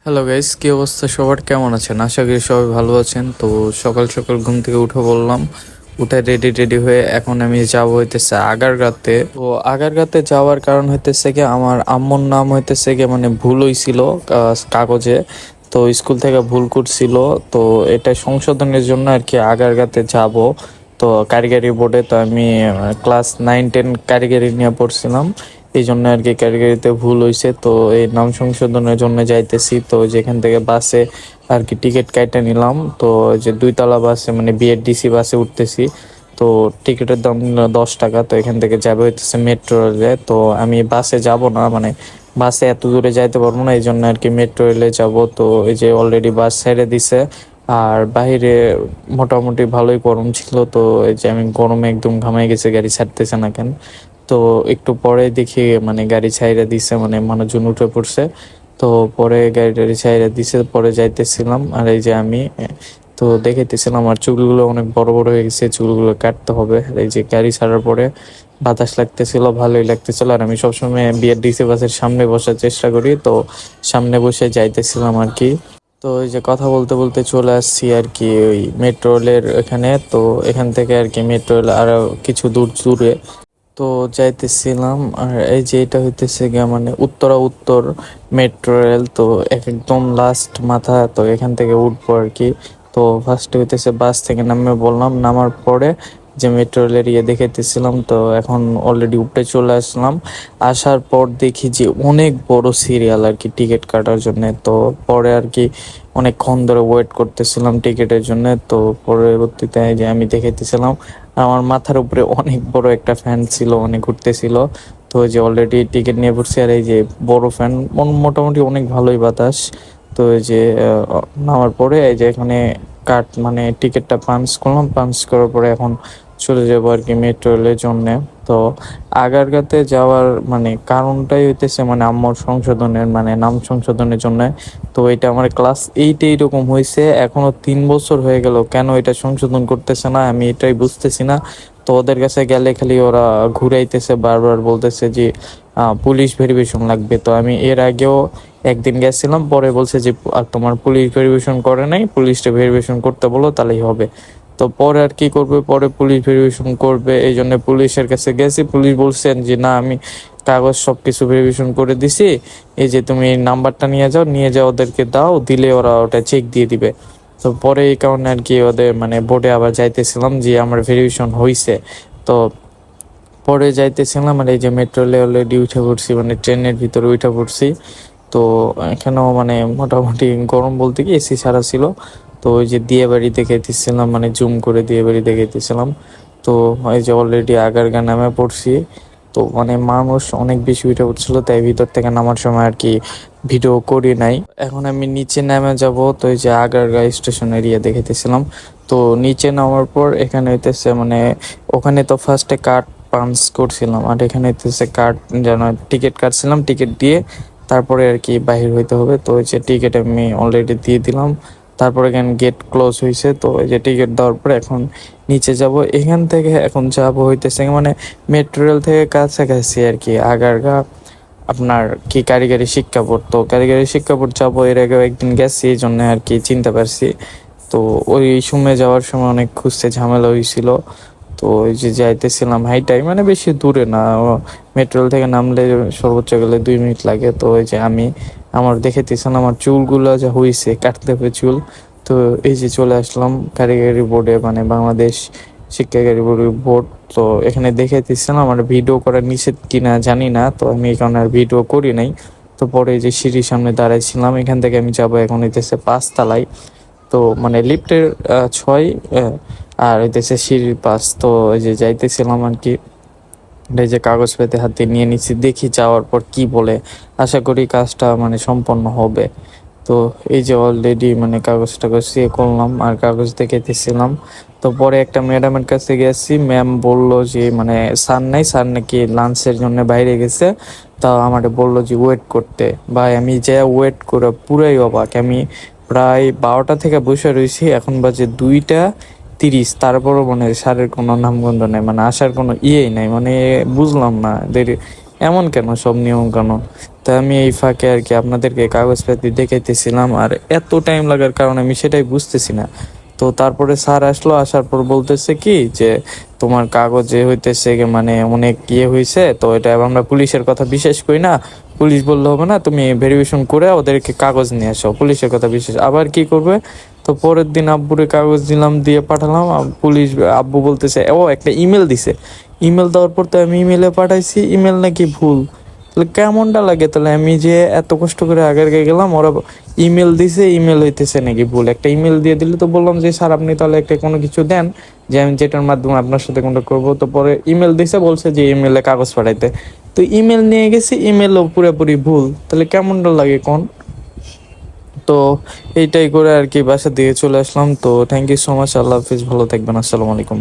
Hello guys, কি অবস্থা সবার? কেমন আছেন? আশা করি সবাই ভালো আছেন। তো সকাল সকাল ঘুম থেকে উঠে বললাম, উঠে রেডি রেডি হয়ে এখন আমি যাব হইতেছে আগারগাঁতে। তো আগারগাঁতে যাওয়ার কারণ হইতেছে কি, আমার আম্মুর নাম হইতেছে কি মানে ভুল হইছিল কাগজে। তো স্কুল থেকে ভুল করছিল, তো এটা সংশোধনের জন্য আর কি আগারগাঁতে যাব। তো কারিগরি বোর্ডে তো আমি ক্লাস 9-10 কারিগরি নিয়ে পড়ছিলাম, এই জন্য আর কি ক্যাটাগরিতে ভুল হয়েছে। তো এই নাম সংশোধনের জন্য যাইতেছি। তো যেখান থেকে বাসে আর কি টিকিট কাইটে নিলাম। তো যে 2 তলা বাসে মানে বিআরটিসি বাসে উঠতেছি। তো টিকিটের দাম 10 টাকা। তো এখান থেকে যাবে হইতেছে মেট্রো রেলে। তো আমি বাসে যাব না, মানে বাসে এত দূরে যাইতে পারবো না, এই জন্য আর কি মেট্রো রেলে যাব। তো এই যে অলরেডি বাস ছেড়ে দিছে, আর বাইরে মোটামুটি ভালোই গরম ছিল। তো এই যে আমি গরমে একদম ঘামাই গেছে, গাড়ি ছাড়তেছে না কেন। তো একটু পরে দেখি মানে গাড়ি ছাইরা দিছে, মানে মানুষজন উঠে পড়ছে। তো পরে গাড়ি টাড়ি ছাইরা দিছে, পরে যাইতেছিলাম। আর এই যে আমি তো দেখাইতেছিলাম আমার চুলগুলো অনেক বড় বড় হয়ে গেছে, চুলগুলো কাটতে হবে। আর এই যে গাড়ি ছাড়ার পরে বাতাস লাগতেছিল, ভালোই লাগতেছিল। আর আমি সবসময় বিআরটিসি বাসের সামনে বসার চেষ্টা করি, তো সামনে বসে যাইতেছিলাম আর কি। তো ওই যে কথা বলতে বলতে চলে আসছি আর কি ওই মেট্রো রেলের এখানে। তো এখান থেকে আর কি মেট্রো রেল আরো কিছু দূর দূরে তো যাইতেছিলাম। আর এই যে এটা হইতেছে গিয়া মানে উত্তরা উত্তর মেট্রো রেল। তো একদম লাস্ট মাথা, তো এখান থেকে উঠবো আর কি। তো ফার্স্টে হইতেছে বাস থেকে নামে বললাম, নামার পরে যে মেট্রো রেলের ইয়ে দেখাইতেছিলাম। তো এখন অলরেডি উপরে চলে আসলাম। আসার পর দেখি যে অনেক বড় সিরিয়াল আর কি টিকিট কাটার জন্য। তো পরে আর কি অনেকক্ষণ ধরে ওয়েট করতেছিলাম টিকিটের জন্য। তো পরবর্তীতে যে আমি দেখাইতেছিলাম, আমার মাথার উপরে অনেক বড় একটা ফ্যান ছিল, অনেক ঘুরতেছিল। তো ওই যে অলরেডি টিকিট নিয়ে পড়ছি, আর এই যে বড় ফ্যান, মোটামুটি অনেক ভালোই বাতাস। তো এই যে নামার পরে এই যে এখানে মানে টিকিটটা পাঞ্চ করলাম, পাঞ্চ করার পরে এখন চলে যাবো আর কি মেট্রো রেলের জন্যে। তো আগারগাঁতে যাওয়ার মানে কারণটাই হইতেছে মানে আম্মুর সংশোধনের মানে নাম সংশোধনের জন্য। তো এটা আমার ক্লাস 8 এইরকম হয়েছে, এখনো 3 বছর হয়ে গেল, কেন এটা সংশোধন করতেছে না আমি এটাই বুঝতেছি না। তো ওদের কাছে গেলে খালি ওরা ঘুরাইতেছে, বারবার বলতেছে যে পুলিশ ভেরিফিকেশন লাগবে। তো আমি এর আগেও একদিন গেছিলাম, পরে বলছে যে তোমার পুলিশ ভেরিফিকেশন করে নাই, পুলিশটা ভেরিফিকেশন করতে বলো তাহলেই হবে। তো পরে আর কি করবে, পরে পুলিশ ভেরিফিকেশন করবে, এই জন্য পুলিশের কাছে গেছি। পুলিশ বলছেন যে না, আমি কাগজ সবকিছু ভেরিফিকেশন করে দিছি, এই যে তুমি নাম্বারটা নিয়ে যাও, নিয়ে যাও ওদেরকে দাও, দিলে ওরা ওটা চেক দিয়ে দিবে। তো পরে এই কারণে আর কি ওদের মানে বোর্ডে আবার যাইতেছিলাম যে আমার ভেরিফিকেশন হয়েছে। তো পরে যাইতেছিলাম, আর এই যে মেট্রো রেলে অলরেডি উঠে পড়ছি, মানে ট্রেনের ভিতরে উঠে পড়ছি। তো এখানেও মানে মোটামুটি গরম বলতে কি এসি ছাড়া ছিল। তো ওই যে দিয়ে বাড়ি দেখাইতেছিলাম, মানে জুম করে দিয়ে বাড়ি দেখাইতেছিলাম। তো এই যে অলরেডি আগারগা নামে পড়ছি। তো মানে মানুষ অনেক বেশি উঠে উঠছিল, তাই ভিতর থেকে নামার সময় আর কি ভিডিও করি নাই। এখন আমি নিচে নেমে যাব। তো এই যে আগারগা স্টেশন এরিয়া দেখাইতেছিলাম। তো নিচে নামার পর এখানে হইতেছে মানে ওখানে তো ফার্স্টে কার্ড পাঞ্চ করছিলাম, আর এখানে হইতেছে কার্ড যেন টিকিট কাটছিলাম, টিকিট দিয়ে তারপরে আর কি বাহির হইতে হবে। তো ওই যে টিকিট আমি অলরেডি দিয়ে দিলাম। তারপরে এখানে গেট ক্লোজ হয়েছে। তো এই যে টিকিট দেওয়ার পরে এখন নিচে যাব। এখান থেকে এখন যাব হইতেছে মানে মেট্রো রেল থেকে কাছাকাছি আর কি আগারগা আপনার কি কারিগরি শিক্ষা বোর্ড। তো কারিগরি শিক্ষা বোর্ড যাবো, এর আগেও একদিন গেছি, এই জন্য আর কি চিনতে পারছি। তো ওই সময় যাওয়ার সময় অনেক খুঁজতে ঝামেলা হয়েছিল। তো ওই যে যাইতেছিলাম হাইটাই, মানে বেশি দূরে না, মেট্রো রেল থেকে নামলে সর্বোচ্চ গেলে 2 মিনিট লাগে। তো ওই যে আমি আমার দেখেতেছিলাম আমার চুলগুলো যা হয়েছে, কাটতে হবে চুল। তো এই যে চলে আসলাম কারিগরি বোর্ডে, মানে বাংলাদেশ শিক্ষা কারিগরি বোর্ড। তো এখানে দেখেতেছিলাম, আমার ভিডিও করা নিষেধ কিনা জানি না, তো আমি এই কারণে আর ভিডিও করি নাই। তো পরে এই যে সিঁড়ির সামনে দাঁড়াইছিলাম, এখান থেকে আমি যাবো এখন হইতেছে 5 তলায়। তো মানে লিফটের 6, আর হইতেছে সিঁড়ির 5। তো এই যে যাইতেছিলাম আর কি, এই যে কাগজ পেতে হাতে নিয়ে নিচ্ছি, দেখি যাওয়ার পর কি বলে। আশা করি কাজটা মানে সম্পন্ন হবে। তো এই যে অলরেডি মানে কাগজ টাগজ ইয়ে করলাম, আর কাগজ দেখাইতেছিলাম। তো পরে একটা ম্যাডামের কাছে গেছি, ম্যাম বলল যে মানে স্যার নাই, স্যার নাকি লাঞ্চের জন্য বাইরে গেছে। তা আমাকে বললো যে ওয়েট করতে। ভাই আমি যে ওয়েট করে পুরাই অবাক, আমি প্রায় 12টা থেকে বসে রয়েছি, এখন বাজে 2টা 30, তারপরও মানে স্যারের কোনো নামগন্ধ নেই, মানে আসার কোনো ইয়েই নাই, মানে বুঝলাম না এদের এমন কেন, সব নিয়ম কেন? তা আমি এই ফাঁকে আর কি আপনাদেরকে কাগজপাতি দেখাইতেছিলাম, আর এত টাইম লাগার কারণে আমি সেটাই বুঝতেছি না। তো তারপরে স্যার আসলো, আসার পর বলতেছে কি যে তোমার কাগজে হইতেছে মানে অনেক হয়েছে, তো এটা আমরা পুলিশের কথা বিশ্বাস করি না, পুলিশ বললে হবে না, তুমি ভেরিফিকেশন করে ওদেরকে কাগজ নিয়ে আসো, পুলিশের কথা বিশ্বাস আবার কি করবে। তো পরের দিন আব্বুরে কাগজ দিলাম, দিয়ে পাঠালাম। পুলিশ, আব্বু বলতেছে ও একটা ইমেল দিছে, ইমেল দেওয়ার পর তো আমি ইমেলে পাঠাইছি, ইমেল নাকি ভুল। তাহলে কেমনটা লাগে, তাহলে আমি যে এত কষ্ট করে আগের গেলাম, ওরা ইমেল দিছে, ইমেল হইতেছে নাকি ভুল। একটা ইমেল দিয়ে দিলে তো বললাম যে স্যার আপনি তাহলে একটা কোনো কিছু দেন যে আমি যেটার মাধ্যমে আপনার সাথে কন্ট্যাক্ট করবো। তো পরে ইমেল দিছে, বলছে যে ইমেলে কাগজ পাঠাইতে। তো ইমেল নিয়ে গেছি, ইমেলও পুরোপুরি ভুল। তাহলে কেমনটা লাগে কোন? তো এইটাই করে আর কি বাসা দিয়ে চলে আসলাম। তো থ্যাংক ইউ সো মাচ, আল্লাহ হাফিজ, ভালো থাকবেন, আসসালামু আলাইকুম।